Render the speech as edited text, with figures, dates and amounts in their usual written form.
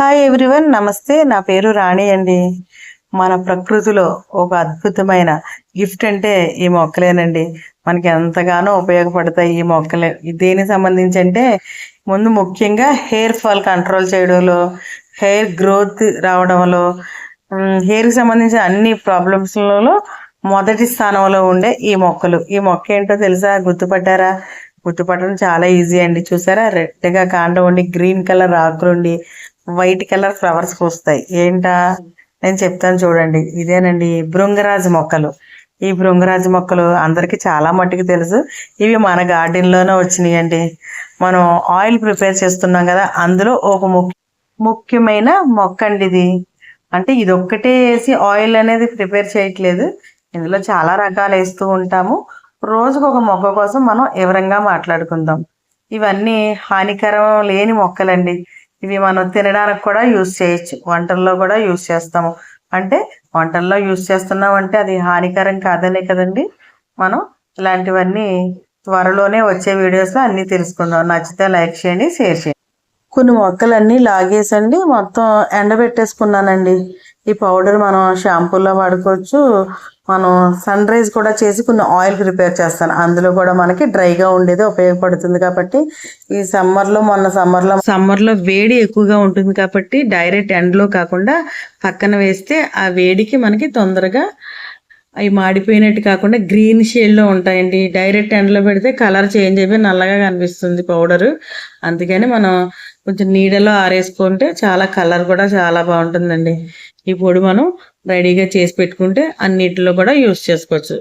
Hi everyone, నమస్తే. నా పేరు రాణి అండి. మన ప్రకృతిలో ఒక అద్భుతమైన గిఫ్ట్ అంటే ఈ మొక్కలేనండి. మనకి ఎంతగానో ఉపయోగపడతాయి ఈ మొక్కలే. దేనికి సంబంధించి అంటే ముందు ముఖ్యంగా హెయిర్ ఫాల్ కంట్రోల్ చేయడంలో, హెయిర్ గ్రోత్ రావడంలో, హెయిర్కి సంబంధించిన అన్ని ప్రాబ్లమ్స్లలో మొదటి స్థానంలో ఉండే ఈ మొక్కలు. ఈ మొక్క ఏంటో తెలుసా? గుర్తుపట్టారా? గుర్తుపట్టడం చాలా ఈజీ అండి. చూసారా? రెడ్గా కాండం ఉండి, గ్రీన్ కలర్ ఆకులుండి, వైట్ కలర్ ఫ్లవర్స్ పూస్తాయి. ఏంటా? నేను చెప్తాను చూడండి. ఇదేనండి భృంగరాజు మొక్కలు. ఈ భృంగరాజు మొక్కలు అందరికీ చాలా మట్టుకు తెలుసు. ఇవి మన గార్డెన్లోనే వచ్చినాయండి. మనం ఆయిల్ ప్రిపేర్ చేస్తున్నాం కదా, అందులో ఒక ముఖ్యమైన మొక్క అండి ఇది. అంటే ఇది ఒక్కటే వేసి ఆయిల్ అనేది ప్రిపేర్ చేయట్లేదు. ఇందులో చాలా రకాలు వేస్తూ ఉంటాము. రోజుకు ఒక మొక్క కోసం మనం వివరంగా మాట్లాడుకుందాం. ఇవన్నీ హానికరం లేని మొక్కలండి. ఇవి మనం తినడానికి కూడా యూజ్ చేయొచ్చు, వంటల్లో కూడా యూజ్ చేస్తాము. అంటే వంటల్లో యూజ్ చేస్తున్నాం అంటే అది హానికరం కాదనే కదండి. మనం ఇలాంటివన్నీ త్వరలోనే వచ్చే వీడియోస్లో అన్నీ తెలుసుకుందాం. నచ్చితే లైక్ చేయండి, షేర్ చేయండి. కొన్ని మొక్కలన్నీ లాగేసండి మొత్తం ఎండబెట్టేసుకున్నానండి. ఈ పౌడర్ మనం షాంపూలో వాడుకోవచ్చు. మనం సన్ రైజ్ కూడా చేసి కొన్ని ఆయిల్ ప్రిపేర్ చేస్తాను. అందులో కూడా మనకి డ్రైగా ఉండేది ఉపయోగపడుతుంది. కాబట్టి ఈ సమ్మర్లో వేడి ఎక్కువగా ఉంటుంది కాబట్టి డైరెక్ట్ ఎండలో కాకుండా పక్కన వేస్తే ఆ వేడికి మనకి తొందరగా అవి మాడిపోయినట్టు కాకుండా గ్రీన్ షేడ్లో ఉంటాయండి. డైరెక్ట్ ఎండలో పెడితే కలర్ చేంజ్ అయిపోయి నల్లగా కనిపిస్తుంది పౌడరు. అందుకని మనం కొంచెం నీడలో ఆరేసుకుంటే చాలా కలర్ కూడా చాలా బాగుంటుందండి. ఈ పొడి మనం రెడీగా చేసి పెట్టుకుంటే అన్నిటిలో కూడా యూస్ చేసుకోవచ్చు.